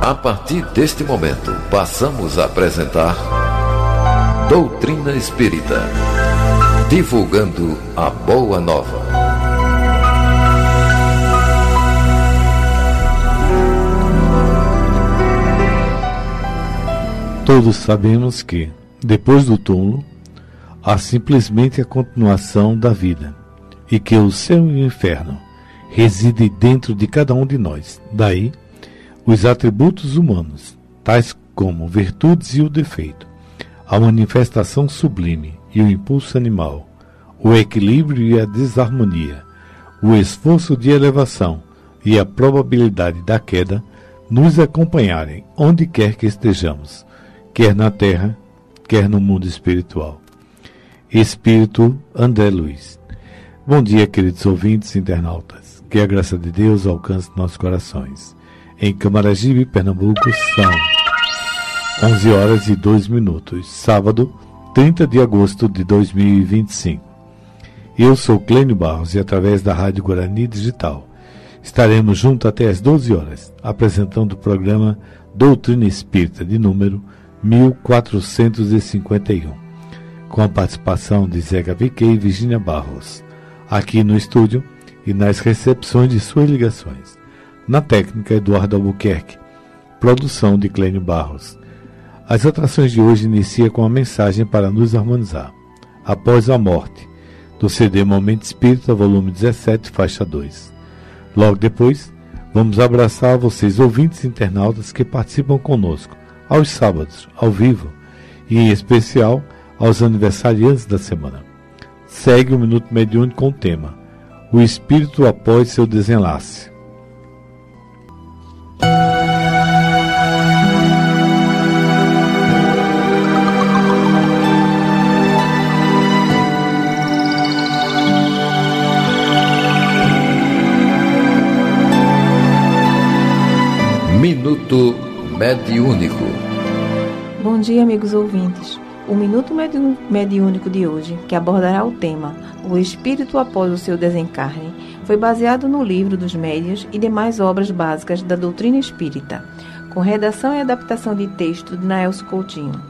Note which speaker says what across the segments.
Speaker 1: A partir deste momento, passamos a apresentar Doutrina Espírita, divulgando a Boa Nova.
Speaker 2: Todos sabemos que, depois do túmulo, há simplesmente a continuação da vida, e que o céu e o inferno residem dentro de cada um de nós. Daí, os atributos humanos, tais como virtudes e o defeito, a manifestação sublime e o impulso animal, o equilíbrio e a desarmonia, o esforço de elevação e a probabilidade da queda, nos acompanharem onde quer que estejamos, quer na terra, quer no mundo espiritual. Espírito André Luiz. Bom dia, queridos ouvintes e internautas. Que a graça de Deus alcance nossos corações. Em Camaragibe, Pernambuco, são 11h02, sábado, 30 de agosto de 2025. Eu sou Clênio Barros e, através da Rádio Guarani Digital, estaremos juntos até às 12 horas, apresentando o programa Doutrina Espírita, de número 1451, com a participação de Zé Gaviquei e Virgínia Barros, aqui no estúdio e nas recepções de suas ligações. Na técnica, Eduardo Albuquerque. Produção de Clênio Barros. As atrações de hoje iniciam com a mensagem para nos harmonizar. Após a morte, do CD Momento Espírita, volume 17, faixa 2. Logo depois, vamos abraçar vocês, ouvintes e internautas que participam conosco, aos sábados, ao vivo, e em especial aos aniversariantes da semana. Segue o Minuto Mediúnico com o tema O Espírito após seu desenlace.
Speaker 1: Minuto Mediúnico.
Speaker 3: Bom dia, amigos ouvintes. O Minuto Mediúnico de hoje, que abordará o tema O Espírito após o seu desencarne, foi baseado no Livro dos Médiuns e demais obras básicas da doutrina espírita, com redação e adaptação de texto de Naelcio Coutinho.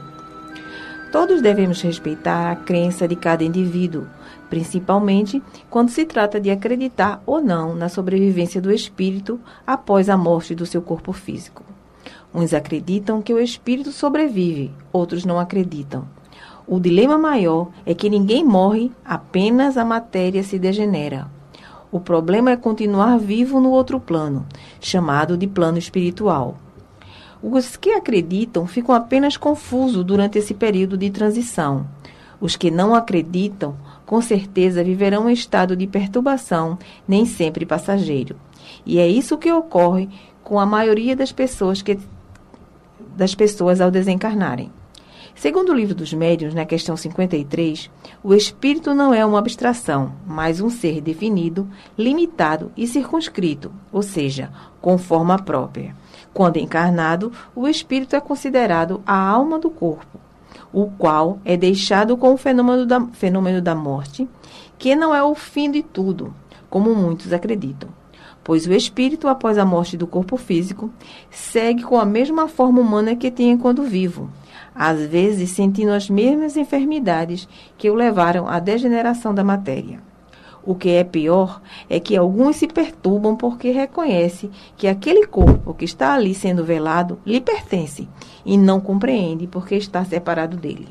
Speaker 3: Todos devemos respeitar a crença de cada indivíduo, principalmente quando se trata de acreditar ou não na sobrevivência do espírito após a morte do seu corpo físico. Uns acreditam que o espírito sobrevive, outros não acreditam. O dilema maior é que ninguém morre, apenas a matéria se degenera. O problema é continuar vivo no outro plano, chamado de plano espiritual. Os que acreditam ficam apenas confusos durante esse período de transição. Os que não acreditam, com certeza viverão um estado de perturbação, nem sempre passageiro. E é isso que ocorre com a maioria das pessoas ao desencarnarem. Segundo o Livro dos Médiuns, na questão 53, o espírito não é uma abstração, mas um ser definido, limitado e circunscrito, ou seja, com forma própria. Quando encarnado, o espírito é considerado a alma do corpo, o qual é deixado com o fenômeno da morte, que não é o fim de tudo, como muitos acreditam. Pois o espírito, após a morte do corpo físico, segue com a mesma forma humana que tinha quando vivo, às vezes sentindo as mesmas enfermidades que o levaram à degeneração da matéria. O que é pior é que alguns se perturbam porque reconhecem que aquele corpo que está ali sendo velado lhe pertence e não compreende porque está separado dele.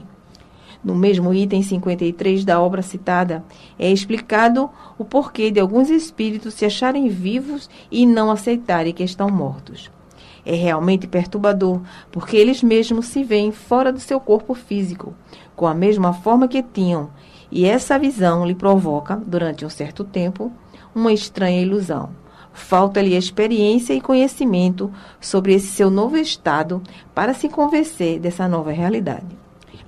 Speaker 3: No mesmo item 53 da obra citada, é explicado o porquê de alguns espíritos se acharem vivos e não aceitarem que estão mortos. É realmente perturbador, porque eles mesmos se veem fora do seu corpo físico, com a mesma forma que tinham, e essa visão lhe provoca, durante um certo tempo, uma estranha ilusão. Falta-lhe experiência e conhecimento sobre esse seu novo estado para se convencer dessa nova realidade.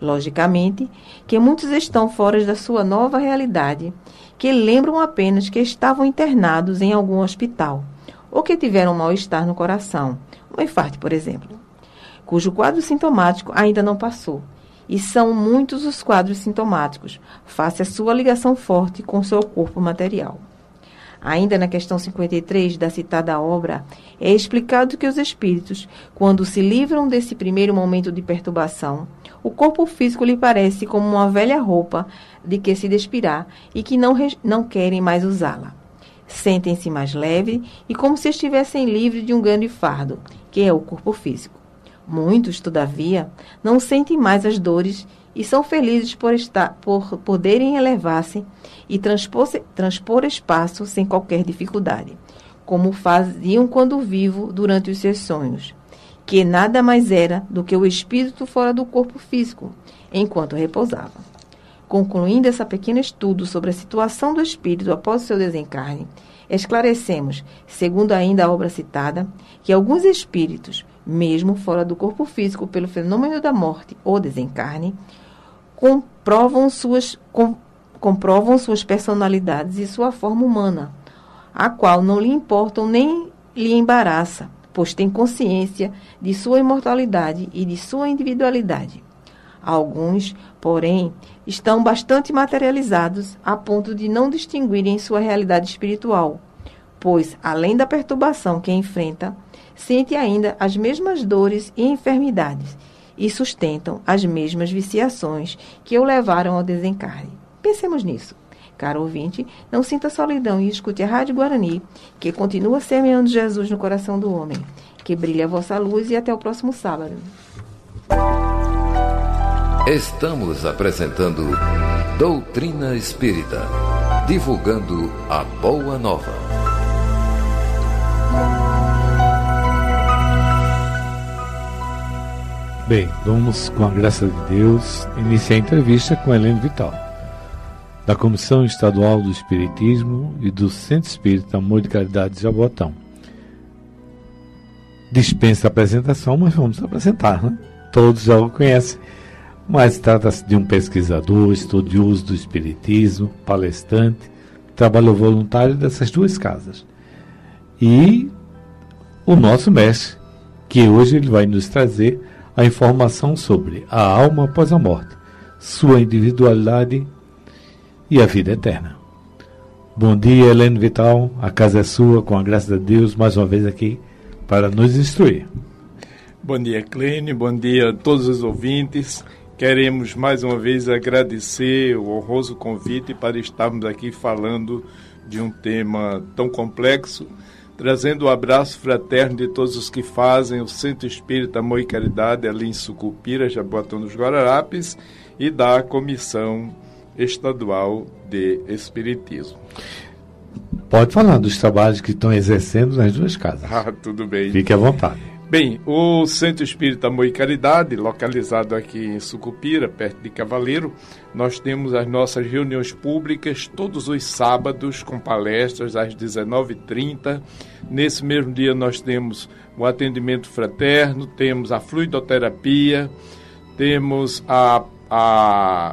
Speaker 3: Logicamente, que muitos estão fora da sua nova realidade, que lembram apenas que estavam internados em algum hospital, ou que tiveram mal-estar no coração, um infarto, por exemplo, cujo quadro sintomático ainda não passou. E são muitos os quadros sintomáticos, face à sua ligação forte com seu corpo material. Ainda na questão 53 da citada obra, é explicado que os espíritos, quando se livram desse primeiro momento de perturbação, o corpo físico lhe parece como uma velha roupa de que se despirar e que não querem mais usá-la. Sentem-se mais leves e como se estivessem livres de um grande fardo, que é o corpo físico. Muitos, todavia, não sentem mais as dores e são felizes por poderem elevar-se e transpor espaço sem qualquer dificuldade, como faziam quando vivo durante os seus sonhos, que nada mais era do que o espírito fora do corpo físico, enquanto repousava. Concluindo esse pequeno estudo sobre a situação do espírito após o seu desencarne, esclarecemos, segundo ainda a obra citada, que alguns espíritos, mesmo fora do corpo físico pelo fenômeno da morte ou desencarne, comprovam suas personalidades e sua forma humana, a qual não lhe importam nem lhe embaraça, pois tem consciência de sua imortalidade e de sua individualidade. Alguns, porém, estão bastante materializados a ponto de não distinguirem sua realidade espiritual, pois, além da perturbação que enfrenta, sente ainda as mesmas dores e enfermidades e sustentam as mesmas viciações que o levaram ao desencarne. Pensemos nisso. Caro ouvinte, não sinta solidão e escute a Rádio Guarani, que continua semeando Jesus no coração do homem. Que brilhe a vossa luz e até o próximo sábado.
Speaker 1: Estamos apresentando Doutrina Espírita, divulgando a Boa Nova.
Speaker 2: Bem, vamos, com a graça de Deus, iniciar a entrevista com Helene Vital, da Comissão Estadual do Espiritismo e do Centro Espírita Amor de Caridade de Jaboatão. Dispensa a apresentação, mas vamos apresentar, né? Todos já o conhecem, mas trata-se de um pesquisador, estudioso do Espiritismo, palestrante, trabalho voluntário dessas duas casas. E o nosso mestre, que hoje ele vai nos trazer a informação sobre a alma após a morte, sua individualidade e a vida eterna. Bom dia, Helene Vital, a casa é sua, com a graça de Deus, mais uma vez aqui para nos instruir.
Speaker 4: Bom dia, Clênio, bom dia a todos os ouvintes. Queremos mais uma vez agradecer o honroso convite para estarmos aqui falando de um tema tão complexo, trazendo o abraço fraterno de todos os que fazem o Centro Espírita Amor e Caridade ali em Sucupira, Jaboatão dos Guararapes, e da Comissão Estadual de Espiritismo.
Speaker 2: Pode falar dos trabalhos que estão exercendo nas duas casas.
Speaker 4: Tudo bem.
Speaker 2: Fique à vontade.
Speaker 4: Bem, o Centro Espírita Amor e Caridade, localizado aqui em Sucupira, perto de Cavaleiro, nós temos as nossas reuniões públicas todos os sábados, com palestras às 19h30. Nesse mesmo dia nós temos o atendimento fraterno, temos a fluidoterapia, temos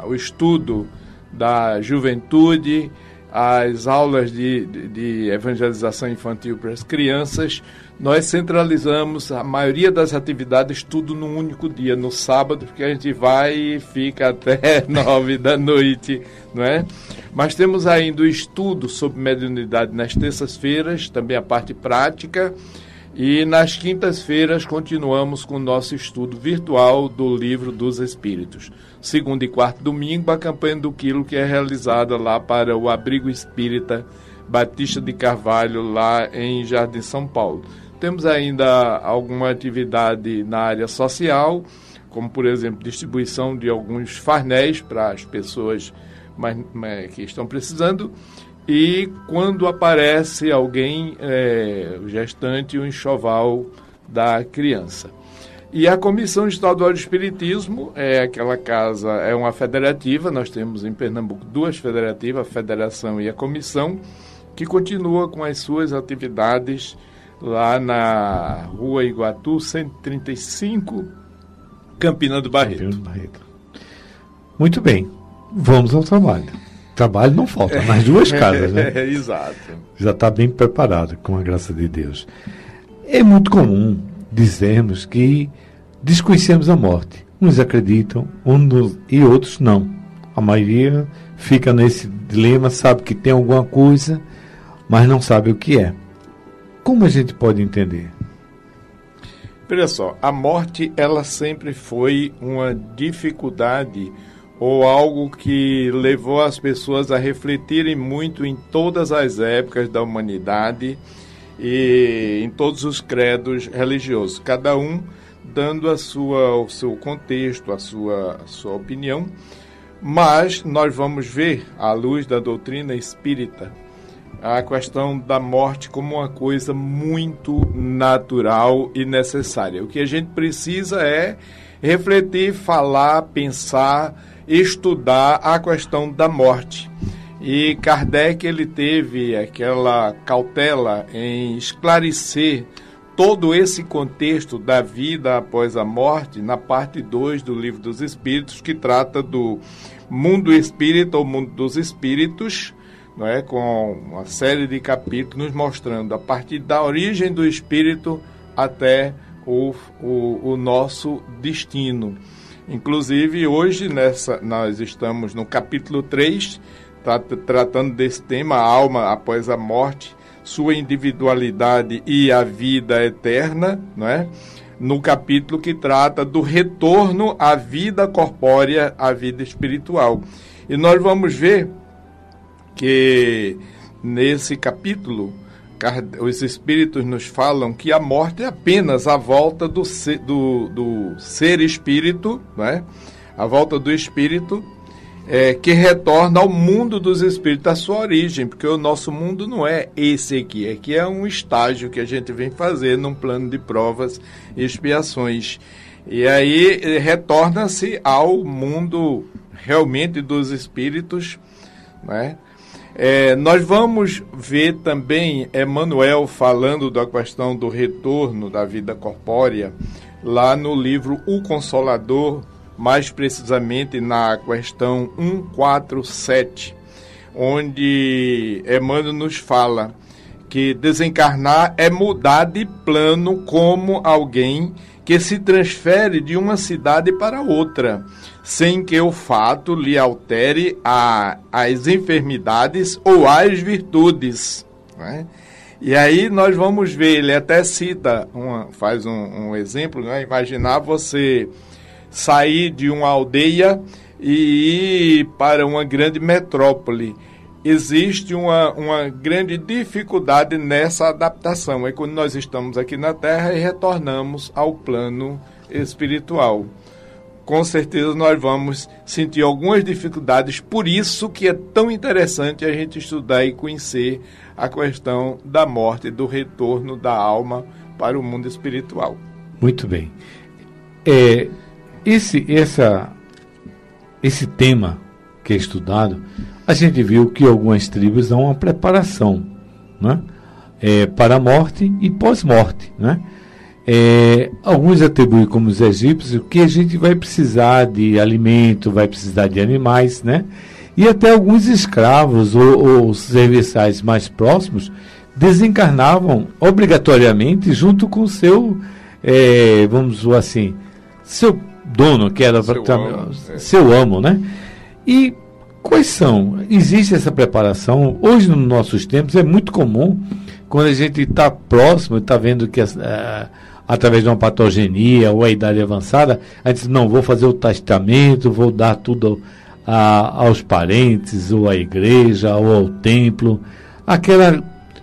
Speaker 4: o estudo da juventude, as aulas de evangelização infantil para as crianças. Nós centralizamos a maioria das atividades tudo num único dia, no sábado, porque a gente vai e fica até 9 da noite, não é? Mas temos ainda o estudo sobre mediunidade nas terças-feiras, também a parte prática, e nas quintas-feiras continuamos com o nosso estudo virtual do Livro dos Espíritos. Segundo e quarto domingo, a campanha do quilo, que é realizada lá para o Abrigo Espírita Batista de Carvalho, lá em Jardim São Paulo. Temos ainda alguma atividade na área social, como, por exemplo, distribuição de alguns farnéis para as pessoas que estão precisando. E quando aparece alguém, o gestante, o enxoval da criança. E a Comissão Estadual de Espiritismo é aquela casa, é uma federativa, nós temos em Pernambuco duas federativas, a Federação e a Comissão, que continua com as suas atividades lá na Rua Iguatu, 135, Campina do Barreto.
Speaker 2: Muito bem, vamos ao trabalho. Trabalho não falta, nas duas casas, né?
Speaker 4: Exato. Já
Speaker 2: está bem preparado, com a graça de Deus. É muito comum dizermos que desconhecemos a morte. Uns acreditam, e outros não. A maioria fica nesse dilema, sabe que tem alguma coisa, mas não sabe o que é. Como a gente pode entender?
Speaker 4: Olha só, a morte ela sempre foi uma dificuldade ou algo que levou as pessoas a refletirem muito em todas as épocas da humanidade e em todos os credos religiosos, cada um dando o seu contexto, a sua opinião, mas nós vamos ver, à luz da doutrina espírita, a questão da morte como uma coisa muito natural e necessária. O que a gente precisa é refletir, falar, pensar, estudar a questão da morte. E Kardec ele teve aquela cautela em esclarecer todo esse contexto da vida após a morte na parte 2 do Livro dos Espíritos, que trata do mundo espírita ou mundo dos espíritos, não é? Com uma série de capítulos mostrando a partir da origem do espírito até o nosso destino. Inclusive, hoje nós estamos no capítulo 3, tratando desse tema, a alma após a morte, sua individualidade e a vida eterna, não é? No capítulo que trata do retorno à vida corpórea, à vida espiritual. E nós vamos ver que nesse capítulo os espíritos nos falam que a morte é apenas a volta do ser espírito, né? A volta do espírito que retorna ao mundo dos espíritos, à sua origem, porque o nosso mundo não é esse aqui é um estágio que a gente vem fazer num plano de provas e expiações. E aí retorna-se ao mundo realmente dos espíritos, né? Nós vamos ver também Emmanuel falando da questão do retorno da vida corpórea, lá no livro O Consolador, mais precisamente na questão 147, onde Emmanuel nos fala que desencarnar é mudar de plano como alguém que se transfere de uma cidade para outra, sem que o fato lhe altere as enfermidades ou as virtudes, né? E aí nós vamos ver, ele até cita, faz um exemplo, né? Imaginar você sair de uma aldeia e ir para uma grande metrópole. Existe uma grande dificuldade nessa adaptação. É quando nós estamos aqui na Terra e retornamos ao plano espiritual. Com certeza nós vamos sentir algumas dificuldades, por isso que é tão interessante a gente estudar e conhecer a questão da morte e do retorno da alma para o mundo espiritual.
Speaker 2: Muito bem. Esse tema que é estudado, a gente viu que algumas tribos dão uma preparação, né? Para a morte e pós-morte, né? Alguns atribuem como os egípcios que a gente vai precisar de alimento, vai precisar de animais, né? E até alguns escravos ou serviçais mais próximos desencarnavam obrigatoriamente junto com o seu, vamos dizer assim, seu dono, que era seu amo, né? E quais são? Existe essa preparação? Hoje, nos nossos tempos, é muito comum, quando a gente está próximo, está vendo que através de uma patogenia ou a idade avançada, a gente diz, não, vou fazer o testamento, vou dar tudo aos parentes, ou à igreja, ou ao templo,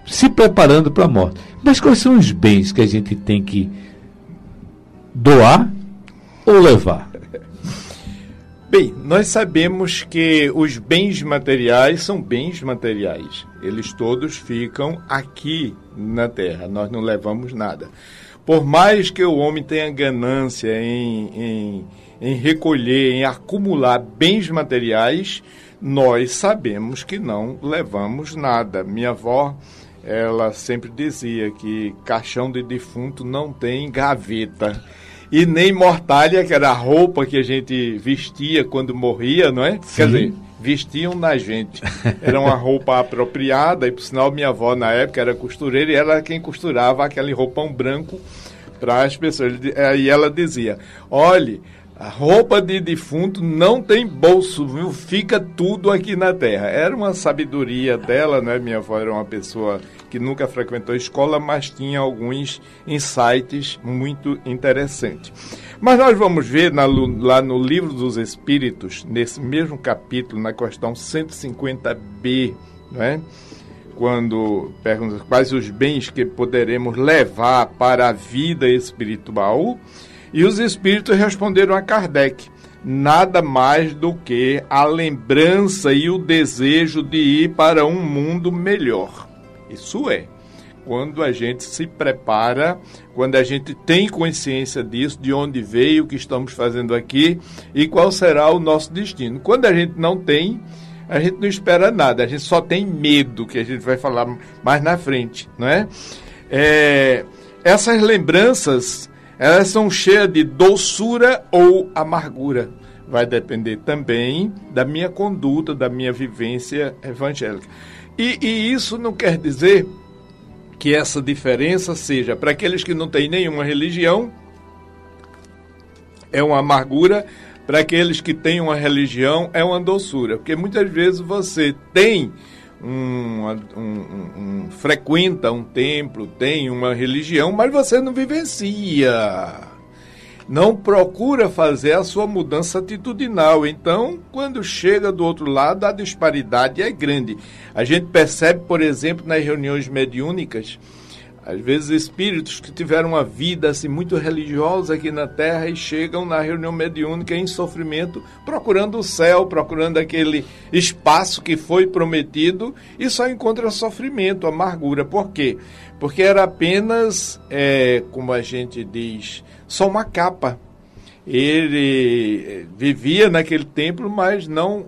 Speaker 2: se preparando para a morte. Mas quais são os bens que a gente tem que doar ou levar?
Speaker 4: Bem, nós sabemos que os bens materiais são bens materiais. Eles todos ficam aqui na Terra, nós não levamos nada. Por mais que o homem tenha ganância em recolher, em acumular bens materiais, nós sabemos que não levamos nada. Minha avó, ela sempre dizia que caixão de defunto não tem gaveta. E nem mortalha, que era a roupa que a gente vestia quando morria, não é? Sim. Quer dizer, vestiam na gente. Era uma roupa apropriada, e por sinal minha avó na época era costureira, e era quem costurava aquele roupão branco para as pessoas. E ela dizia, olhe, A roupa de defunto não tem bolso, viu? Fica tudo aqui na terra. Era uma sabedoria dela, né? Minha avó era uma pessoa que nunca frequentou escola, mas tinha alguns insights muito interessantes. Mas nós vamos ver lá no Livro dos Espíritos, nesse mesmo capítulo, na questão 150b, né? Quando pergunta quais os bens que poderemos levar para a vida espiritual, e os espíritos responderam a Kardec: nada mais do que a lembrança e o desejo de ir para um mundo melhor. Isso é, quando a gente se prepara, quando a gente tem consciência disso, de onde veio, o que estamos fazendo aqui e qual será o nosso destino. Quando a gente não tem, a gente não espera nada, a gente só tem medo, que a gente vai falar mais na frente, não é? Essas lembranças, elas são cheias de doçura ou amargura. Vai depender também da minha conduta, da minha vivência evangélica. E isso não quer dizer que essa diferença seja para aqueles que não têm nenhuma religião, é uma amargura, para aqueles que têm uma religião, é uma doçura. Porque muitas vezes você tem frequenta um templo, tem uma religião, mas você não vivencia. Não procura fazer a sua mudança atitudinal. Então, quando chega do outro lado, a disparidade é grande. A gente percebe, por exemplo, nas reuniões mediúnicas, às vezes espíritos que tiveram uma vida assim, muito religiosa aqui na Terra e chegam na reunião mediúnica em sofrimento, procurando o céu, procurando aquele espaço que foi prometido, e só encontra sofrimento, amargura. Por quê? Porque era apenas, como a gente diz, só uma capa. Ele vivia naquele templo, mas não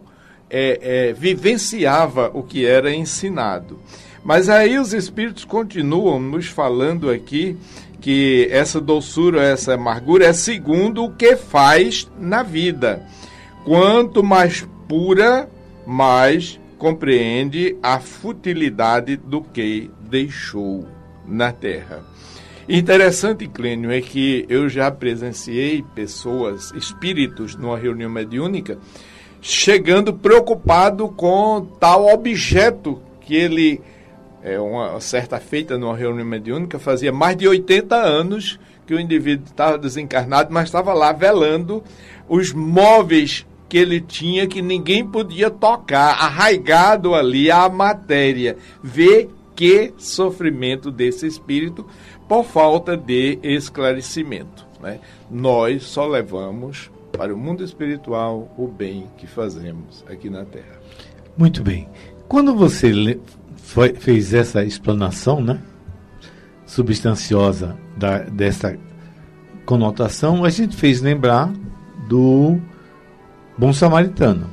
Speaker 4: vivenciava o que era ensinado. Mas aí os espíritos continuam nos falando aqui que essa doçura, essa amargura é segundo o que faz na vida. Quanto mais pura, mais compreende a futilidade do que deixou na terra. Interessante, Clênio, é que eu já presenciei pessoas, espíritos, numa reunião mediúnica, chegando preocupado com tal objeto que ele... uma certa feita numa reunião mediúnica, fazia mais de 80 anos que o indivíduo estava desencarnado, mas estava lá velando os móveis que ele tinha, que ninguém podia tocar, arraigado ali à matéria. Vê que sofrimento desse espírito por falta de esclarecimento, né? Nós só levamos para o mundo espiritual o bem que fazemos aqui na Terra.
Speaker 2: Muito bem. Quando você fez essa explanação, né, substanciosa dessa conotação, a gente fez lembrar do Bom Samaritano.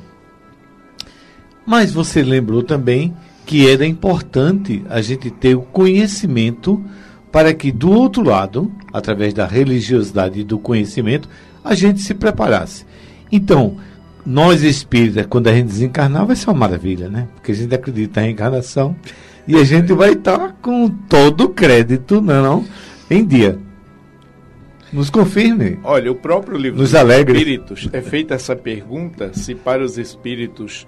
Speaker 2: Mas você lembrou também que era importante a gente ter o conhecimento para que do outro lado, através da religiosidade e do conhecimento, a gente se preparasse. Então, nós espíritas, quando a gente desencarnar, vai ser uma maravilha, né? Porque a gente acredita na reencarnação e a gente vai estar com todo o crédito, não, em dia. Nos confirme.
Speaker 4: Olha, o próprio livro dos Espíritos é feita essa pergunta, se para os espíritas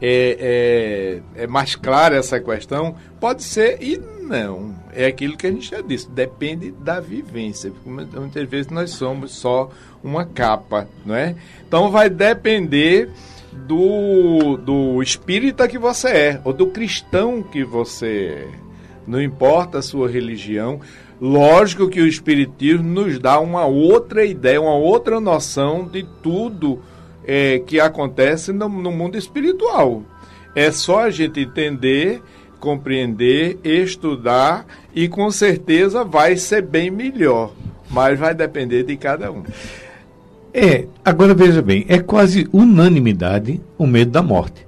Speaker 4: é mais clara essa questão. Pode ser e não. É aquilo que a gente já disse, depende da vivência. Muitas vezes nós somos só uma capa, não é? Então vai depender do espírita que você é, ou do cristão que você é. Não importa a sua religião. Lógico que o espiritismo nos dá uma outra ideia, uma outra noção de tudo que acontece no mundo espiritual. É só a gente entender, compreender, estudar e com certeza vai ser bem melhor, mas vai depender de cada um.
Speaker 2: Agora veja bem, é quase unanimidade o medo da morte.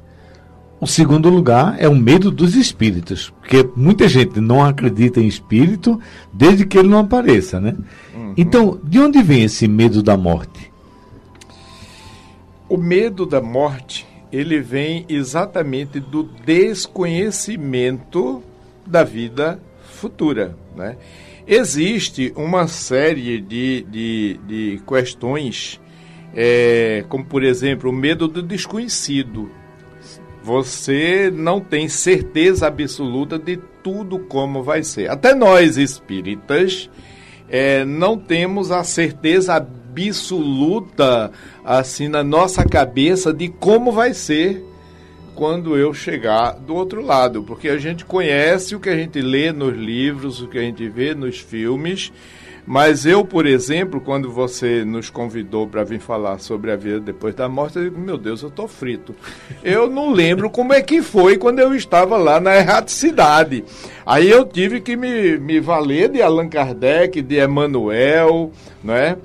Speaker 2: O segundo lugar é o medo dos espíritos, porque muita gente não acredita em espírito desde que ele não apareça, né? Uhum. Então, de onde vem esse medo da morte?
Speaker 4: O medo da morte, ele vem exatamente do desconhecimento da vida futura, né? Existe uma série de questões, como, por exemplo, o medo do desconhecido. Você não tem certeza absoluta de tudo como vai ser. Até nós, espíritas, não temos a certeza absoluta, assim, na nossa cabeça de como vai ser quando eu chegar do outro lado, porque a gente conhece o que a gente lê nos livros, o que a gente vê nos filmes, mas eu, por exemplo, quando você nos convidou para vir falar sobre a vida depois da morte, eu digo, meu Deus, eu estou frito. Eu não lembro como é que foi quando eu estava lá na erraticidade. Aí eu tive que me valer de Allan Kardec, de Emmanuel, né,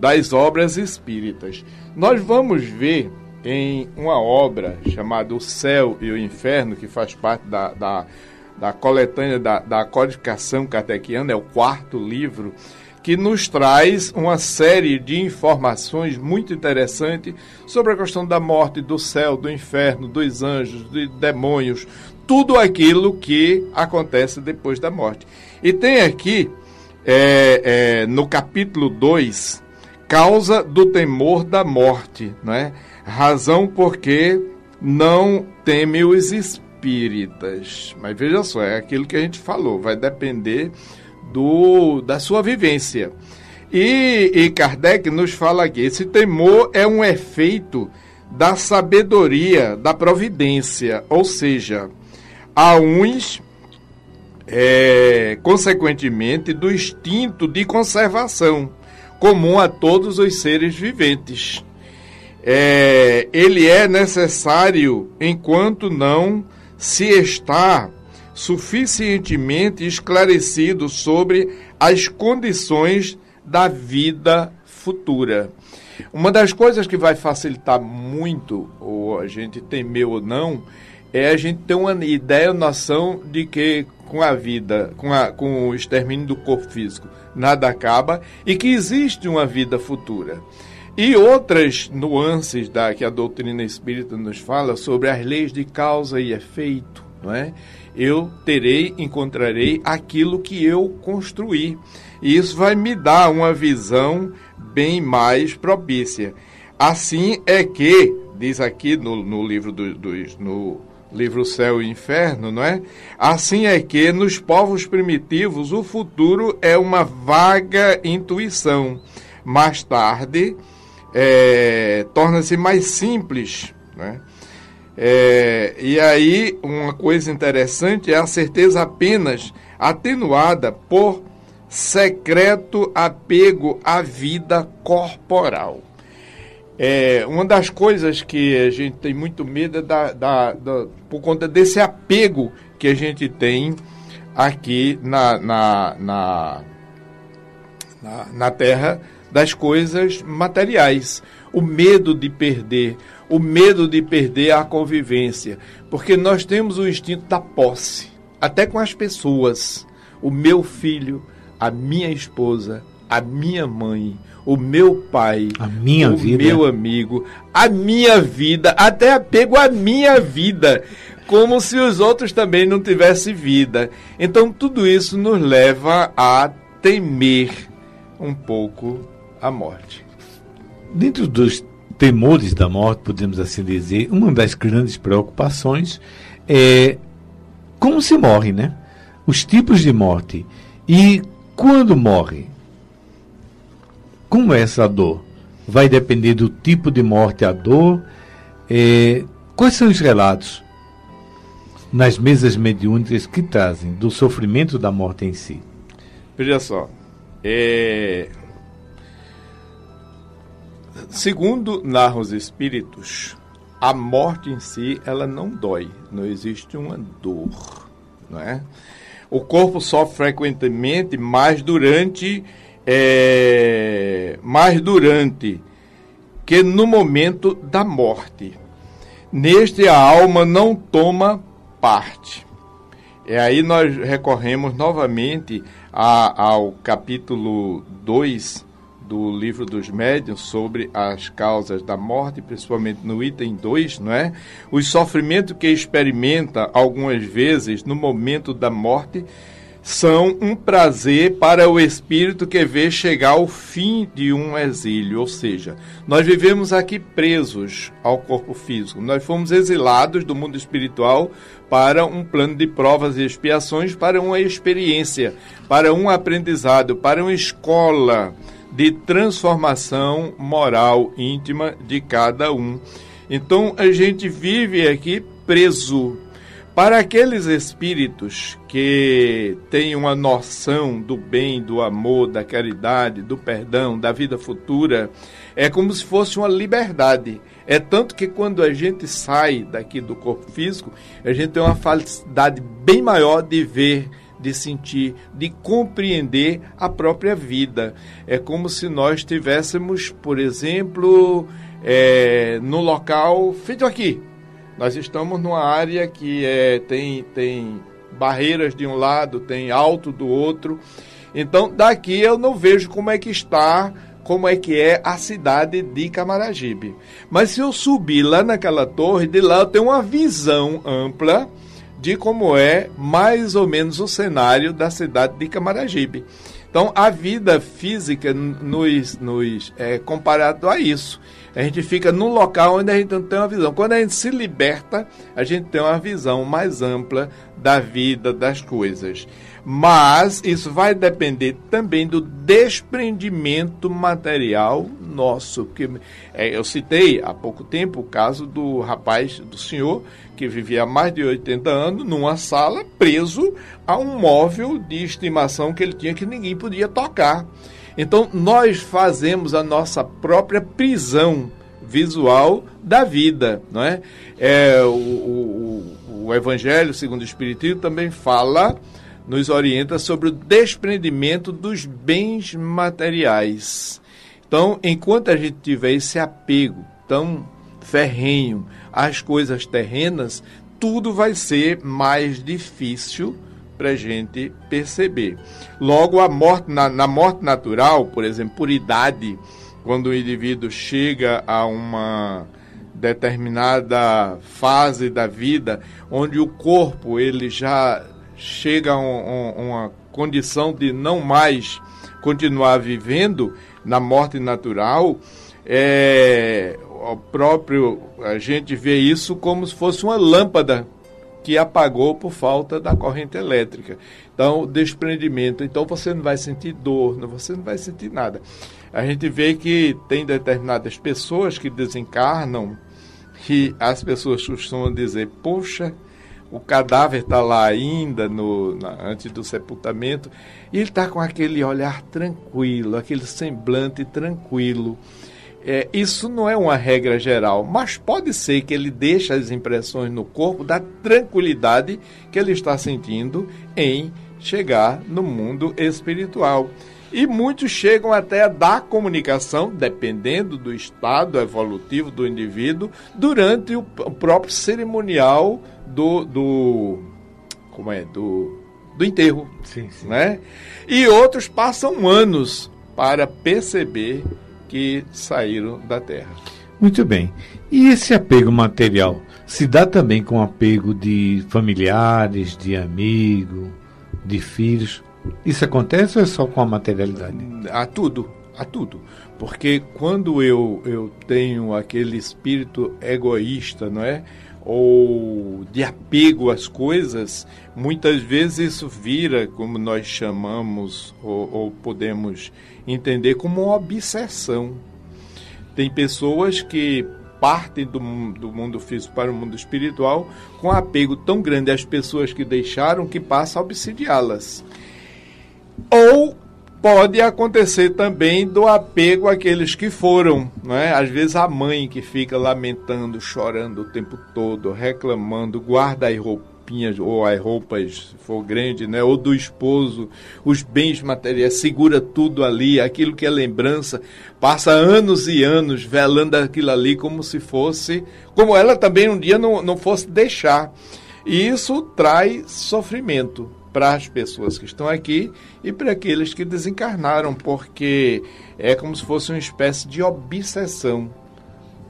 Speaker 4: das obras espíritas. Nós vamos ver em uma obra chamada O Céu e o Inferno, que faz parte da coletânea da codificação kardeciana, é o 4º livro, que nos traz uma série de informações muito interessantes sobre a questão da morte, do céu, do inferno, dos anjos, dos demônios, tudo aquilo que acontece depois da morte. E tem aqui, no capítulo 2, causa do temor da morte, né? Razão porque não teme os espíritas. Mas veja só, é aquilo que a gente falou, vai depender da sua vivência. E Kardec nos fala aqui, esse temor é um efeito da sabedoria, da providência, ou seja, há uns, consequentemente, do instinto de conservação, comum a todos os seres viventes. Ele é necessário enquanto não se está suficientemente esclarecido sobre as condições da vida futura. Uma das coisas que vai facilitar muito, ou a gente temer ou não, é a gente ter uma ideia, noção de que com a vida, com o extermínio do corpo físico, nada acaba e que existe uma vida futura. E outras nuances que a doutrina espírita nos fala sobre as leis de causa e efeito, não é? Eu encontrarei aquilo que eu construí. E isso vai me dar uma visão bem mais propícia. Assim é que, diz aqui no livro no livro Céu e Inferno, não é? Assim é que nos povos primitivos o futuro é uma vaga intuição. Mais tarde, torna-se mais simples, né? E aí, uma coisa interessante é a certeza apenas atenuada por secreto apego à vida corporal. Uma das coisas que a gente tem muito medo é por conta desse apego que a gente tem aqui na Terra, das coisas materiais. O medo de perder a convivência, porque nós temos o instinto da posse, até com as pessoas. O meu filho, a minha esposa, a minha mãe, o meu pai,
Speaker 2: a minha vida,
Speaker 4: meu amigo, a minha vida, até apego à minha vida, como se os outros também não tivessem vida. Então tudo isso nos leva a temer um pouco a morte.
Speaker 2: Dentro dos temores da morte, podemos assim dizer, uma das grandes preocupações é como se morre, né? Os tipos de morte. E quando morre, como é essa dor? Vai depender do tipo de morte, a dor. Quais são os relatos nas mesas mediúnicas que trazem do sofrimento da morte em si?
Speaker 4: Veja só, segundo narram os espíritos, a morte em si, ela não dói, não existe uma dor, não é? O corpo sofre frequentemente, mais durante que no momento da morte. Neste, a alma não toma parte. E aí nós recorremos novamente ao capítulo 2 do Livro dos Médiuns sobre as causas da morte, principalmente no item 2, não é? O sofrimento que experimenta algumas vezes no momento da morte são um prazer para o espírito que vê chegar ao fim de um exílio, ou seja, nós vivemos aqui presos ao corpo físico, nós fomos exilados do mundo espiritual para um plano de provas e expiações, para uma experiência, para um aprendizado, para uma escola de transformação moral íntima de cada um. Então a gente vive aqui preso. Para aqueles espíritos que têm uma noção do bem, do amor, da caridade, do perdão, da vida futura, é como se fosse uma liberdade. É tanto que quando a gente sai daqui do corpo físico, a gente tem uma facilidade bem maior de ver, de sentir, de compreender a própria vida. É como se nós estivéssemos, por exemplo, no local feito aqui. Nós estamos numa área que tem barreiras de um lado, tem alto do outro. Então, daqui eu não vejo como é que está, como é que é a cidade de Camaragibe. Mas se eu subir lá naquela torre, de lá eu tenho uma visão ampla de como é mais ou menos o cenário da cidade de Camaragibe. Então, a vida física nos é comparado a isso. A gente fica num local onde a gente não tem uma visão. Quando a gente se liberta, a gente tem uma visão mais ampla da vida, das coisas. Mas isso vai depender também do desprendimento material nosso. Porque, eu citei há pouco tempo o caso do rapaz, do senhor, que vivia há mais de 80 anos numa sala preso a um móvel de estimação que ele tinha que ninguém podia tocar. Então, nós fazemos a nossa própria prisão visual da vida, não é? O Evangelho, segundo o Espiritismo, também fala, nos orienta sobre o desprendimento dos bens materiais. Então, enquanto a gente tiver esse apego tão ferrenho às coisas terrenas, tudo vai ser mais difícil para a gente perceber. Logo, a morte, na morte natural, por exemplo, por idade, quando o indivíduo chega a uma determinada fase da vida, onde o corpo ele já chega a uma condição de não mais continuar vivendo, na morte natural, a gente vê isso como se fosse uma lâmpada que apagou por falta da corrente elétrica. Então, o desprendimento. Então, você não vai sentir dor, você não vai sentir nada. A gente vê que tem determinadas pessoas que desencarnam, que as pessoas costumam dizer, poxa, o cadáver está lá ainda, antes do sepultamento, e ele está com aquele olhar tranquilo, aquele semblante tranquilo. Isso não é uma regra geral, mas pode ser que ele deixe as impressões no corpo da tranquilidade que ele está sentindo em chegar no mundo espiritual. E muitos chegam até a dar comunicação, dependendo do estado evolutivo do indivíduo, durante o próprio cerimonial do enterro.
Speaker 2: Sim, sim.
Speaker 4: Né? E outros passam anos para perceber que saíram da Terra.
Speaker 2: Muito bem. E esse apego material se dá também com apego de familiares, de amigos, de filhos? Isso acontece ou é só com a materialidade?
Speaker 4: A tudo. Porque quando eu tenho aquele espírito egoísta, não é? Ou de apego às coisas, muitas vezes isso vira, como nós chamamos, ou podemos entender como uma obsessão. Tem pessoas que partem do mundo físico para o mundo espiritual com apego tão grande às pessoas que deixaram que passa a obsidiá-las. Ou pode acontecer também do apego àqueles que foram, não é? Às vezes a mãe que fica lamentando, chorando o tempo todo, reclamando, guarda as roupinhas ou as roupas, se for grande, né? Ou do esposo, os bens materiais, segura tudo ali, aquilo que é lembrança, passa anos e anos velando aquilo ali como se fosse, como ela também um dia não fosse deixar. E isso traz sofrimento. para as pessoas que estão aqui e para aqueles que desencarnaram, porque é como se fosse uma espécie de obsessão,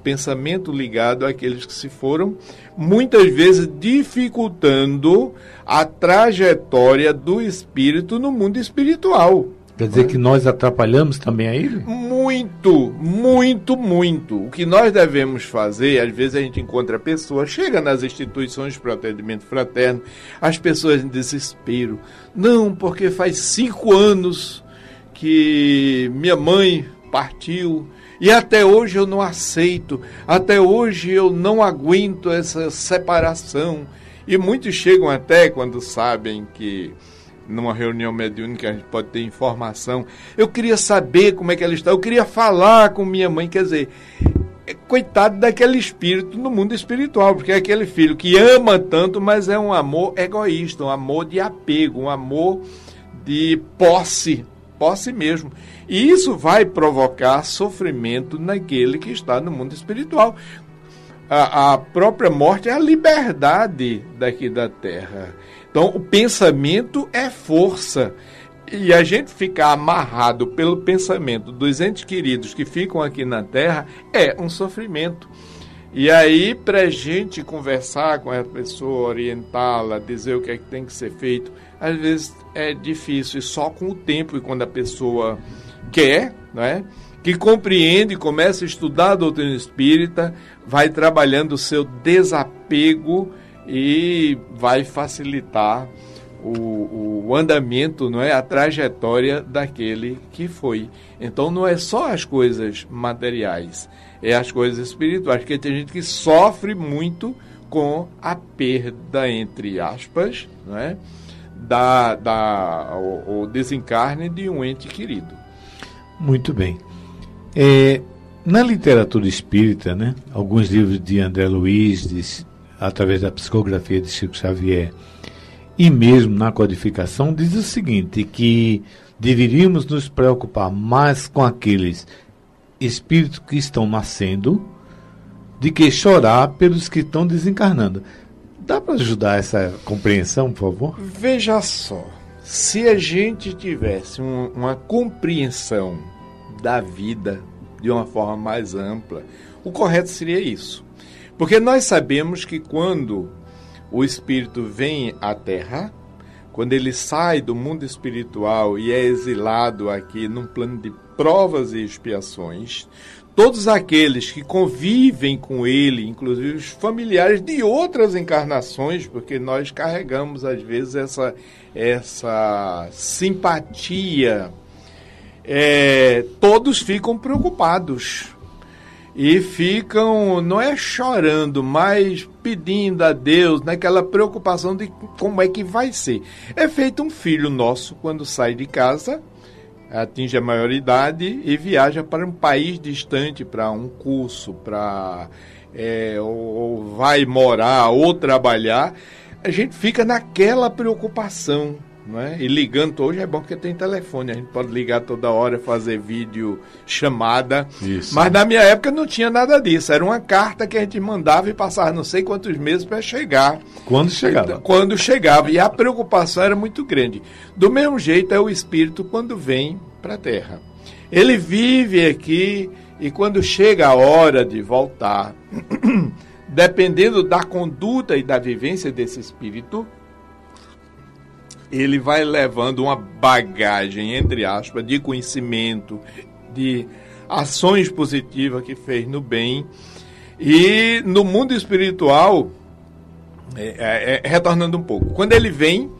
Speaker 4: pensamento ligado àqueles que se foram, muitas vezes dificultando a trajetória do espírito no mundo espiritual.
Speaker 2: Quer dizer que nós atrapalhamos também a ele?
Speaker 4: Muito, muito, muito. O que nós devemos fazer, às vezes a gente encontra pessoas, chega nas instituições para atendimento fraterno, as pessoas em desespero. Não, porque faz 5 anos que minha mãe partiu e até hoje eu não aceito, até hoje eu não aguento essa separação. E muitos chegam até quando sabem que numa reunião mediúnica a gente pode ter informação. Eu queria saber como é que ela está, eu queria falar com minha mãe. Quer dizer, coitado daquele espírito no mundo espiritual, porque é aquele filho que ama tanto, mas é um amor egoísta, um amor de apego, um amor de posse mesmo. E isso vai provocar sofrimento naquele que está no mundo espiritual. A própria morte é a liberdade daqui da Terra. Então, o pensamento é força. E a gente ficar amarrado pelo pensamento dos entes queridos que ficam aqui na Terra é um sofrimento. E aí, para a gente conversar com a pessoa, orientá-la, dizer o que é que tem que ser feito, às vezes é difícil. E só com o tempo, e quando a pessoa quer, não é? Que compreende, começa a estudar a doutrina espírita, vai trabalhando o seu desapego e vai facilitar o andamento, não é? A trajetória daquele que foi. Então não é só as coisas materiais, é as coisas espirituais, porque tem gente que sofre muito com a perda, entre aspas, não é? O desencarne de um ente querido.
Speaker 2: Muito bem. Na literatura espírita, né, alguns livros de André Luiz, através da psicografia de Chico Xavier, e mesmo na codificação, diz o seguinte, que deveríamos nos preocupar mais com aqueles espíritos que estão nascendo do que chorar pelos que estão desencarnando. Dá para ajudar essa compreensão, por favor?
Speaker 4: Veja só, se a gente tivesse uma compreensão da vida de uma forma mais ampla, o correto seria isso. Porque nós sabemos que quando o espírito vem à Terra, quando ele sai do mundo espiritual e é exilado aqui num plano de provas e expiações, todos aqueles que convivem com ele, inclusive os familiares de outras encarnações, porque nós carregamos às vezes essa simpatia, todos ficam preocupados. E ficam, não é chorando, mas pedindo a Deus, naquela preocupação de como é que vai ser. É feito um filho nosso, quando sai de casa, atinge a maioridade e viaja para um país distante, para um curso, ou vai morar ou trabalhar. A gente fica naquela preocupação. Não é? E ligando, hoje é bom porque tem telefone, a gente pode ligar toda hora, fazer vídeo chamada. Isso. Mas na minha época não tinha nada disso, era uma carta que a gente mandava e passava não sei quantos meses para chegar.
Speaker 2: Quando chegava?
Speaker 4: Quando chegava, e a preocupação era muito grande. Do mesmo jeito é o espírito quando vem para a Terra. Ele vive aqui e quando chega a hora de voltar, dependendo da conduta e da vivência desse espírito, ele vai levando uma bagagem, entre aspas, de conhecimento, de ações positivas que fez no bem. E no mundo espiritual, retornando um pouco, quando ele vem,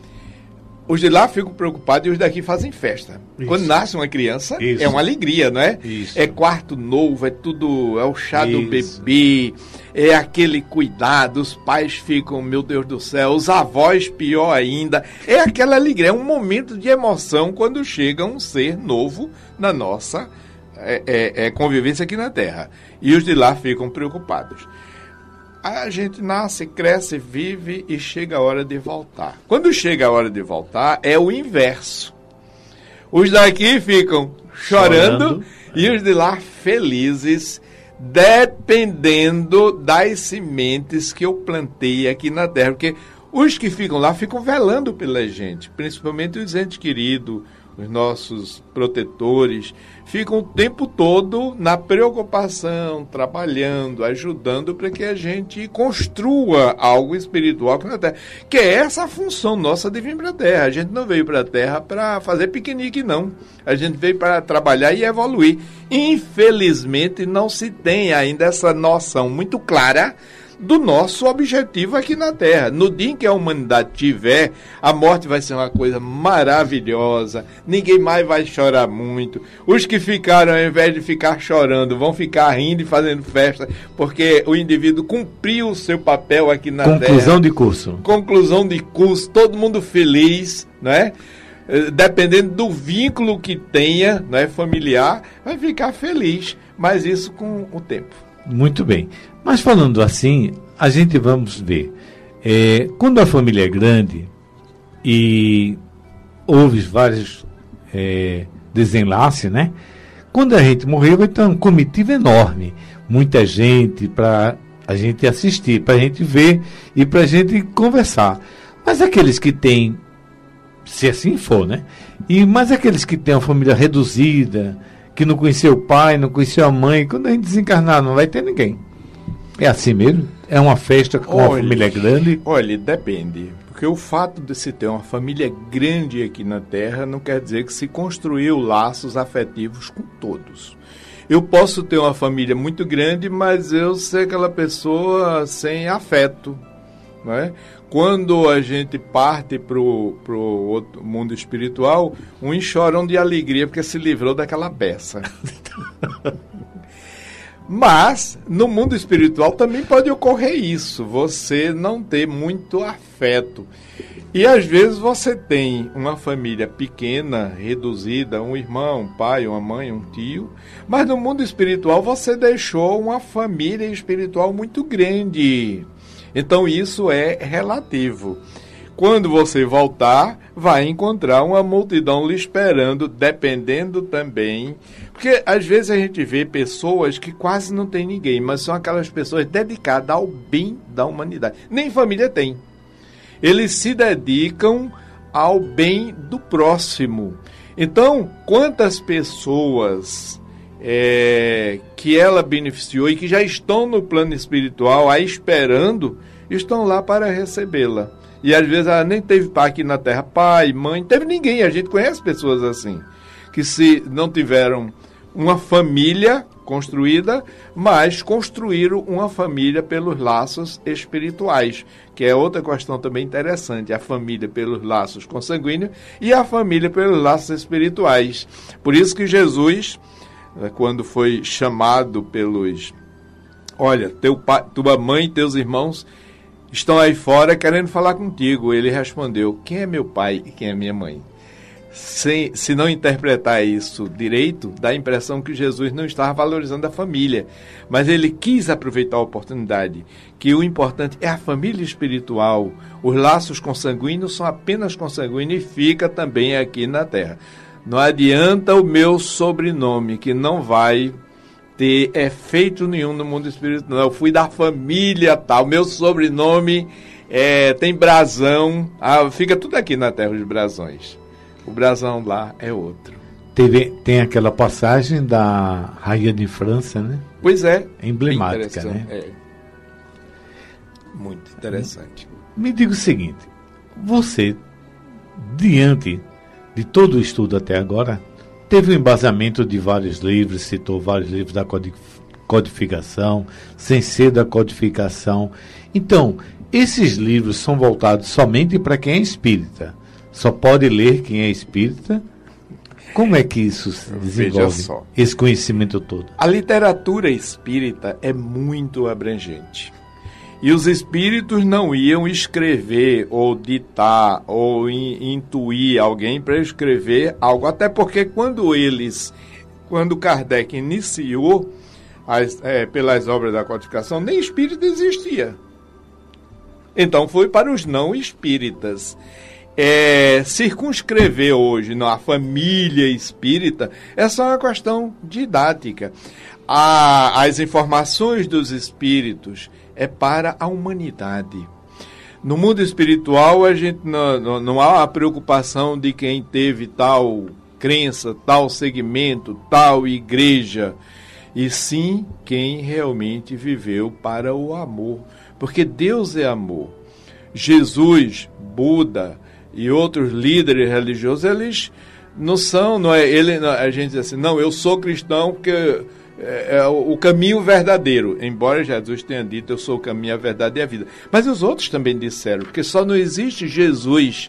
Speaker 4: os de lá ficam preocupados e os daqui fazem festa. Isso. Quando nasce uma criança, isso, é uma alegria, não é? Isso. É quarto novo, é tudo, é o chá do bebê, é aquele cuidado, os pais ficam, meu Deus do céu, os avós pior ainda. É aquela alegria, é um momento de emoção quando chega um ser novo na nossa convivência aqui na Terra. E os de lá ficam preocupados. A gente nasce, cresce, vive e chega a hora de voltar. Quando chega a hora de voltar, é o inverso. Os daqui ficam chorando e os de lá felizes, dependendo das sementes que eu plantei aqui na Terra. Porque Os que ficam lá ficam velando pela gente, principalmente os entes queridos, os nossos protetores, ficam o tempo todo na preocupação, trabalhando, ajudando para que a gente construa algo espiritual aqui na Terra. Que é essa a função nossa de vir para a Terra. A gente não veio para a Terra para fazer piquenique, não. A gente veio para trabalhar e evoluir. Infelizmente, não se tem ainda essa noção muito clara do nosso objetivo aqui na Terra. No dia em que a humanidade tiver, a morte vai ser uma coisa maravilhosa, ninguém mais vai chorar muito. Os que ficaram, ao invés de ficar chorando, vão ficar rindo e fazendo festa, porque o indivíduo cumpriu o seu papel aqui na Terra.
Speaker 2: Conclusão de curso.
Speaker 4: Conclusão de curso, todo mundo feliz, não é? Dependendo do vínculo que tenha, não é, familiar, vai ficar feliz, mas isso com o tempo.
Speaker 2: Muito bem. Mas falando assim, a gente vamos ver. Quando a família é grande e houve vários desenlaces, né? Quando a gente morreu, vai ter uma comitiva enorme. Muita gente para a gente assistir, para a gente ver e para a gente conversar. Mas aqueles que têm, se assim for, né? Mas aqueles que têm uma família reduzida, que não conheceu o pai, não conheceu a mãe, quando a gente desencarnar não vai ter ninguém. É assim mesmo? É uma festa com uma família grande?
Speaker 4: Olha, depende. Porque o fato de se ter uma família grande aqui na Terra não quer dizer que se construiu laços afetivos com todos. Eu posso ter uma família muito grande, mas eu ser aquela pessoa sem afeto, não é? Quando a gente parte para o outro mundo espiritual, uns choram de alegria porque se livrou daquela peça. Mas, no mundo espiritual também pode ocorrer isso, você não ter muito afeto. E às vezes você tem uma família pequena, reduzida, um irmão, um pai, uma mãe, um tio, mas no mundo espiritual você deixou uma família espiritual muito grande. Então isso é relativo. Quando você voltar, vai encontrar uma multidão lhe esperando, dependendo também. Porque às vezes a gente vê pessoas que quase não tem ninguém, mas são aquelas pessoas dedicadas ao bem da humanidade. Nem família tem. Eles se dedicam ao bem do próximo. Então, quantas pessoas que ela beneficiou e que já estão no plano espiritual, aí esperando, estão lá para recebê-la. E às vezes ela nem teve pai aqui na Terra, pai, mãe, não teve ninguém. A gente conhece pessoas assim, que se não tiveram uma família construída, mas construíram uma família pelos laços espirituais, que é outra questão também interessante, a família pelos laços consanguíneos e a família pelos laços espirituais. Por isso que Jesus, quando foi chamado pelos... Olha, teu pai, tua mãe e teus irmãos estão aí fora querendo falar contigo. Ele respondeu, quem é meu pai e quem é minha mãe? Se não interpretar isso direito, dá a impressão que Jesus não estava valorizando a família. Mas ele quis aproveitar a oportunidade, que o importante é a família espiritual. Os laços consanguíneos são apenas consanguíneos e fica também aqui na Terra. Não adianta o meu sobrenome, que não vai ter efeito nenhum no mundo espiritual. Eu fui da família tal, meu sobrenome tem brasão, fica tudo aqui na Terra os brasões. O brasão lá é outro.
Speaker 2: Tem aquela passagem da Rainha de França, né?
Speaker 4: Pois é.
Speaker 2: Emblemática, né?
Speaker 4: Muito interessante.
Speaker 2: Me diga o seguinte, você, diante de todo o estudo até agora, teve um embasamento de vários livros, citou vários livros da codificação, sem ser da codificação. Então, esses livros são voltados somente para quem é espírita. Só pode ler quem é espírita? Como é que isso se desenvolve, esse conhecimento todo?
Speaker 4: A literatura espírita é muito abrangente. E os espíritos não iam escrever ou ditar ou intuir alguém para escrever algo. Até porque quando Kardec iniciou pelas obras da codificação, nem espírito existia. Então foi para os não espíritas. Circunscrever hoje na família espírita é só uma questão didática. As informações dos espíritos é para a humanidade. No mundo espiritual, a gente não há a preocupação de quem teve tal crença, tal segmento, tal igreja, e sim quem realmente viveu para o amor, porque Deus é amor. Jesus, Buda e outros líderes religiosos, eles a gente diz assim, não, eu sou cristão porque é o caminho verdadeiro, embora Jesus tenha dito, eu sou o caminho, a verdade e a vida. Mas os outros também disseram, porque só não existe Jesus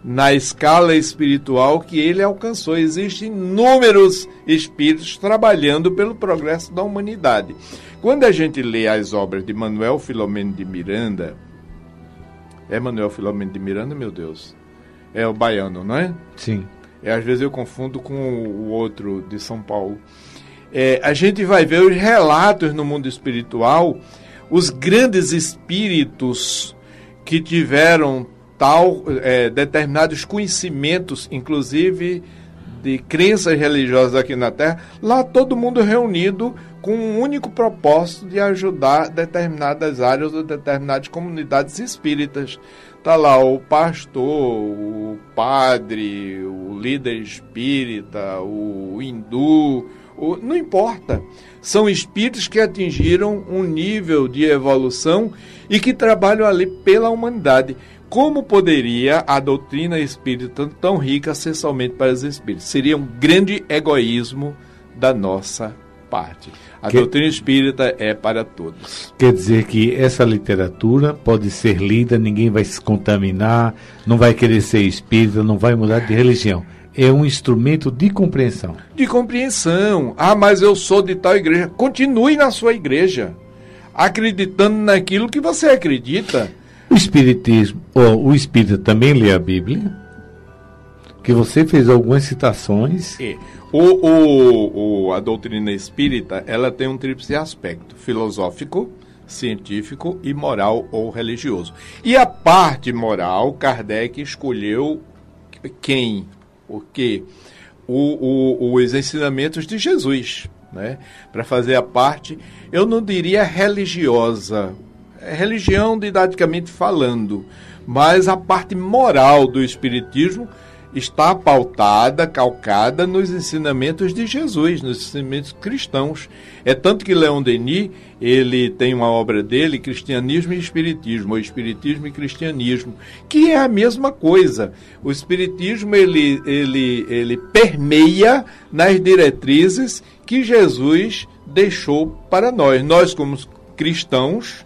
Speaker 4: na escala espiritual que ele alcançou. Existem inúmeros espíritos trabalhando pelo progresso da humanidade. Quando a gente lê as obras de Manuel Filomeno de Miranda, é Manuel Filomeno de Miranda, meu Deus? É o baiano, não é?
Speaker 2: Sim.
Speaker 4: Às vezes eu confundo com o outro de São Paulo. A gente vai ver os relatos no mundo espiritual, os grandes espíritos que tiveram determinados conhecimentos, inclusive de crenças religiosas aqui na Terra, lá todo mundo reunido com um único propósito de ajudar determinadas áreas ou determinadas comunidades espíritas. Está lá o pastor, o padre, o líder espírita, o hindu, não importa. São espíritos que atingiram um nível de evolução e que trabalham ali pela humanidade. Como poderia a doutrina espírita tão rica ser somente para os espíritos? Seria um grande egoísmo da nossa parte. A doutrina espírita é para todos.
Speaker 2: Quer dizer que essa literatura pode ser lida, ninguém vai se contaminar, não vai querer ser espírita, não vai mudar de religião. É um instrumento de compreensão.
Speaker 4: De compreensão. Ah, mas eu sou de tal igreja. Continue na sua igreja, acreditando naquilo que você acredita.
Speaker 2: O espiritismo, o espírita também lê a Bíblia? Que você fez algumas citações.
Speaker 4: A doutrina espírita, ela tem um tríplice aspecto: filosófico, científico e moral ou religioso. E a parte moral, Kardec escolheu quem? O quê? Os ensinamentos de Jesus, né? Para fazer a parte, eu não diria religiosa, religião didaticamente falando, mas a parte moral do espiritismo está pautada, calcada nos ensinamentos de Jesus, nos ensinamentos cristãos. É tanto que Leon Denis, ele tem uma obra dele, Cristianismo e Espiritismo, ou Espiritismo e Cristianismo, que é a mesma coisa. O Espiritismo, ele permeia nas diretrizes que Jesus deixou para nós. Nós, como cristãos,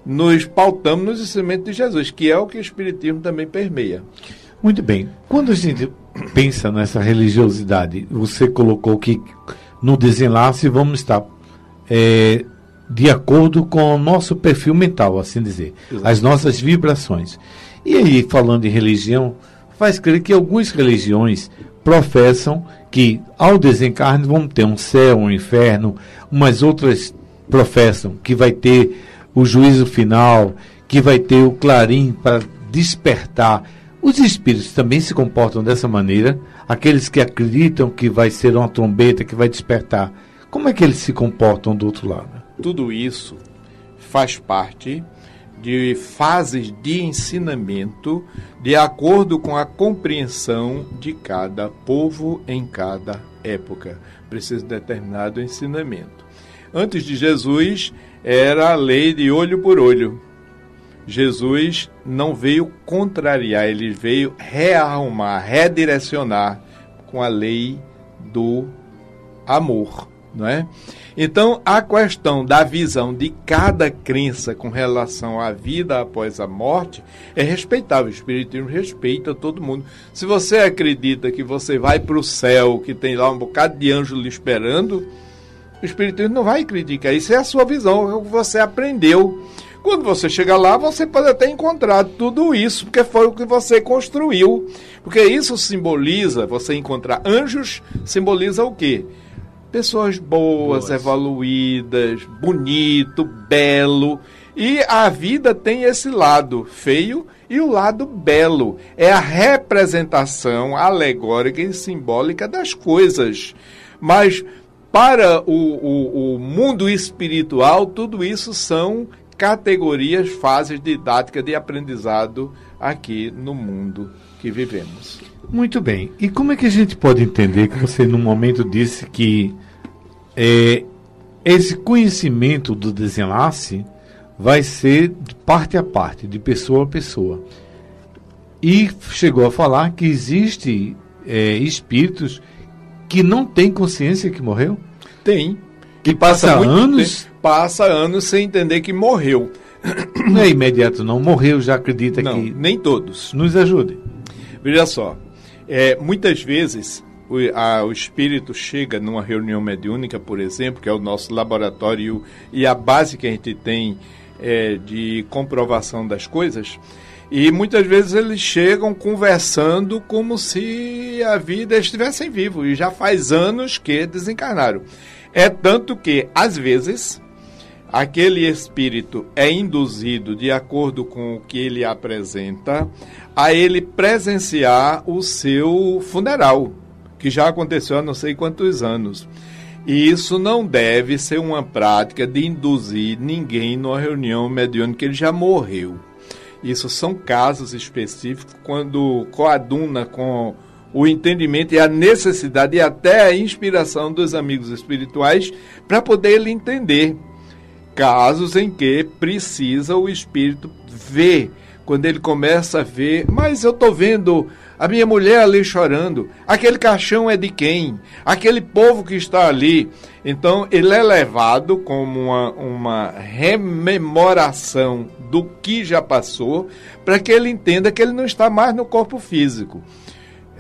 Speaker 4: nos pautamos nos ensinamentos de Jesus, que é o que o Espiritismo também permeia.
Speaker 2: Muito bem. Quando a gente pensa nessa religiosidade, você colocou que no desenlace vamos estar de acordo com o nosso perfil mental, assim dizer, as nossas vibrações. E aí, falando em religião, faz crer que algumas religiões professam que ao desencarne vamos ter um céu, um inferno, umas outras professam que vai ter o juízo final, que vai ter o clarim para despertar. Os espíritos também se comportam dessa maneira? Aqueles que acreditam que vai ser uma trombeta que vai despertar, como é que eles se comportam do outro lado?
Speaker 4: Tudo isso faz parte de fases de ensinamento de acordo com a compreensão de cada povo em cada época. Precisa de determinado ensinamento. Antes de Jesus, era a lei de olho por olho. Jesus não veio contrariar, ele veio rearrumar, redirecionar com a lei do amor, não é? Então, a questão da visão de cada crença com relação à vida após a morte é respeitável. O Espiritismo respeita todo mundo. Se você acredita que você vai para o céu, que tem lá um bocado de anjo lhe esperando, o Espiritismo não vai criticar. Isso é a sua visão, é o que você aprendeu. Quando você chega lá, você pode até encontrar tudo isso, porque foi o que você construiu. Porque isso simboliza, você encontrar anjos, simboliza o quê? Pessoas boas, evoluídas, bonito, belo. E a vida tem esse lado feio e o lado belo. É a representação alegórica e simbólica das coisas. Mas para o mundo espiritual, tudo isso são categorias, fases didáticas de aprendizado aqui no mundo que vivemos.
Speaker 2: Muito bem. E como é que a gente pode entender que você, no momento, disse que esse conhecimento do desenlace vai ser de parte a parte, de pessoa a pessoa? E chegou a falar que existe espíritos que não têm consciência que morreu?
Speaker 4: Tem.
Speaker 2: Que passa anos?
Speaker 4: Passa anos sem entender que morreu.
Speaker 2: Não é imediato, não. Morreu, já acredita
Speaker 4: não,
Speaker 2: que...
Speaker 4: nem todos.
Speaker 2: Nos ajude.
Speaker 4: Veja só, muitas vezes o espírito chega numa reunião mediúnica, por exemplo, que é o nosso laboratório e a base que a gente tem de comprovação das coisas, e muitas vezes eles chegam conversando como se a vida estivessem vivos, e já faz anos que desencarnaram. É tanto que, às vezes, aquele espírito é induzido, de acordo com o que ele apresenta, a ele presenciar o seu funeral, que já aconteceu há não sei quantos anos. E isso não deve ser uma prática de induzir ninguém numa reunião mediúnica que ele já morreu. Isso são casos específicos, quando coaduna com o entendimento e a necessidade e até a inspiração dos amigos espirituais para poder ele entender. Casos em que precisa o espírito ver, quando ele começa a ver, mas eu estou vendo a minha mulher ali chorando, aquele caixão é de quem? Aquele povo que está ali. Então ele é levado como uma rememoração do que já passou, para que ele entenda que ele não está mais no corpo físico.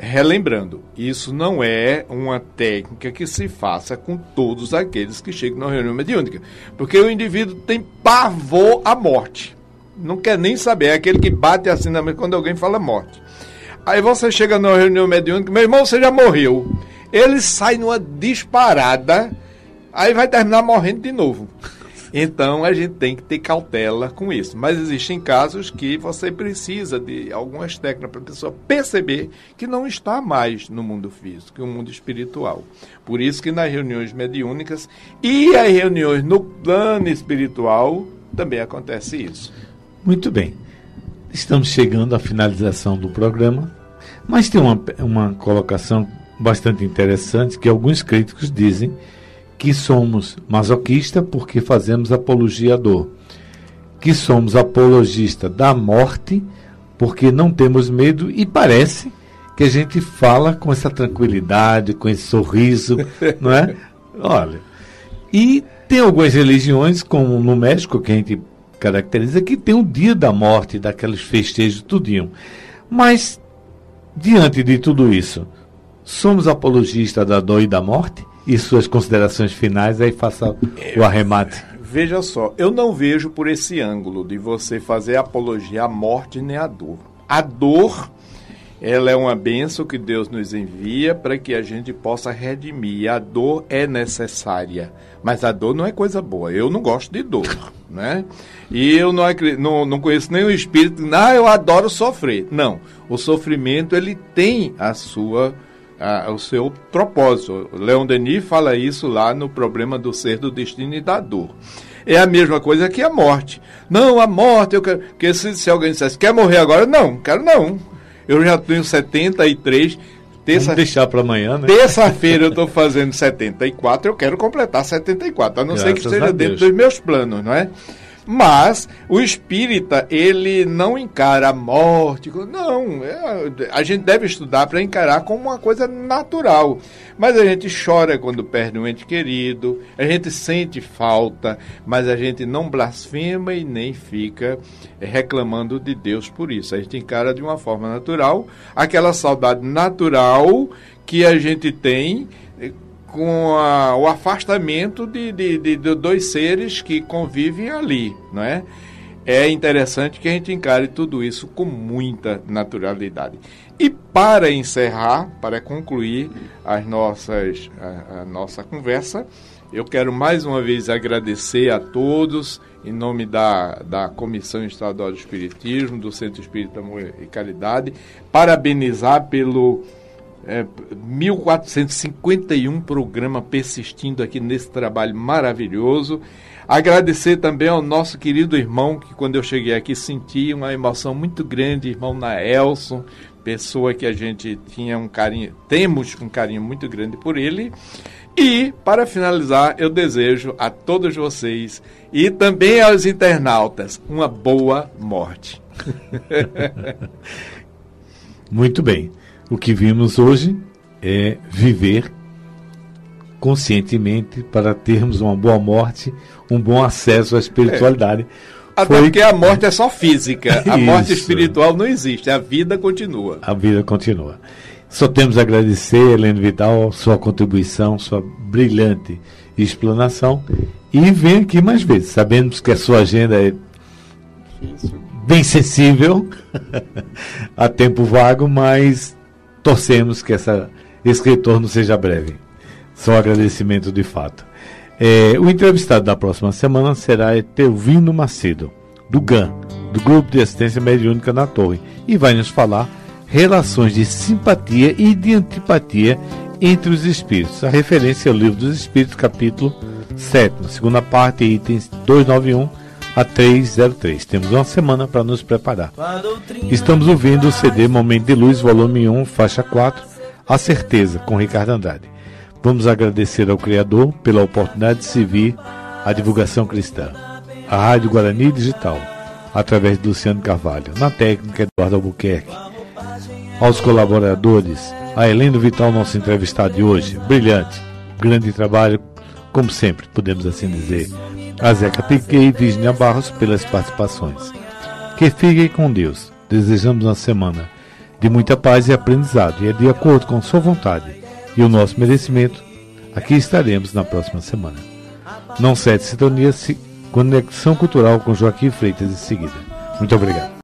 Speaker 4: Relembrando, isso não é uma técnica que se faça com todos aqueles que chegam na reunião mediúnica, porque o indivíduo tem pavor à morte, não quer nem saber, é aquele que bate assim na mesa quando alguém fala morte. Aí você chega na reunião mediúnica, meu irmão, você já morreu, ele sai numa disparada, aí vai terminar morrendo de novo. Então a gente tem que ter cautela com isso. Mas existem casos que você precisa de algumas técnicas para a pessoa perceber que não está mais no mundo físico, no mundo espiritual. Por isso que nas reuniões mediúnicas e as reuniões no plano espiritual também acontece isso.
Speaker 2: Muito bem. Estamos chegando à finalização do programa, mas tem uma colocação bastante interessante que alguns críticos dizem que somos masoquistas porque fazemos apologia à dor, que somos apologistas da morte porque não temos medo, e parece que a gente fala com essa tranquilidade, com esse sorriso, não é? Olha, e tem algumas religiões, como no México, que a gente caracteriza, que tem o dia da morte, daqueles festejos, tudinho. Mas, diante de tudo isso, somos apologistas da dor e da morte? E suas considerações finais, aí faça o arremate.
Speaker 4: Veja só, eu não vejo por esse ângulo de você fazer apologia à morte nem à dor. A dor, ela é uma bênção que Deus nos envia para que a gente possa redimir. A dor é necessária, mas a dor não é coisa boa. Eu não gosto de dor, né? E eu não conheço nenhum espírito que eu adoro sofrer. Não, o sofrimento ele tem o seu propósito. Leon Denis fala isso lá no Problema do Ser, do Destino e da Dor. É a mesma coisa que a morte. Não, a morte, eu quero... Porque se alguém dissesse, quer morrer agora? Não, quero não. Eu já tenho 73.
Speaker 2: Vamos deixar para amanhã, né?
Speaker 4: Terça-feira eu estou fazendo 74, eu quero completar 74, a não ser que esteja dentro dos meus planos, não é? Mas o espírita, ele não encara a morte, não, a gente deve estudar para encarar como uma coisa natural. Mas a gente chora quando perde um ente querido, a gente sente falta, mas a gente não blasfema e nem fica reclamando de Deus por isso. A gente encara de uma forma natural, aquela saudade natural que a gente tem com o afastamento de dois seres que convivem ali, não é? É interessante que a gente encare tudo isso com muita naturalidade. E para encerrar, para concluir a nossa conversa, eu quero mais uma vez agradecer a todos, em nome da Comissão Estadual de Espiritismo, do Centro Espírita Amor e Caridade, parabenizar pelo 1451 programas persistindo aqui nesse trabalho maravilhoso. Agradecer também ao nosso querido irmão, que quando eu cheguei aqui senti uma emoção muito grande, irmão Naelson, pessoa que a gente temos um carinho muito grande por ele. E, para finalizar, eu desejo a todos vocês e também aos internautas uma boa morte.
Speaker 2: Muito bem. O que vimos hoje é viver conscientemente para termos uma boa morte, um bom acesso à espiritualidade.
Speaker 4: Até porque a morte é só física, a morte
Speaker 2: Isso.
Speaker 4: espiritual não existe, a vida continua.
Speaker 2: A vida continua. Só temos a agradecer, Helene Vidal, sua contribuição, sua brilhante explanação. E vem aqui mais vezes. Sabemos que a sua agenda é bem sensível, a tempo vago, mas torcemos que esse retorno seja breve. Só agradecimento de fato. O entrevistado da próxima semana será Etelvino Macedo, do GAN, do Grupo de Assistência Mediúnica na Torre, e vai nos falar relações de simpatia e de antipatia entre os espíritos. A referência é o Livro dos Espíritos, capítulo 7, segunda parte, itens 291 a 303. Temos uma semana para nos preparar. Estamos ouvindo o CD Momento de Luz, volume 1, faixa 4, A Certeza, com Ricardo Andrade. Vamos agradecer ao Criador pela oportunidade de servir a divulgação cristã. A Rádio Guarani Digital, através de Luciano Carvalho. Na técnica, Eduardo Albuquerque. Aos colaboradores, a Helene Vital, nosso entrevistado de hoje. Brilhante, grande trabalho, como sempre, podemos assim dizer. A Zeca Piquet e Virginia Barros pelas participações. Que fiquem com Deus. Desejamos uma semana de muita paz e aprendizado, e é de acordo com sua vontade e o nosso merecimento, aqui estaremos na próxima semana. Não cede sintonia, Conexão Cultural com Joaquim Freitas em seguida. Muito obrigado.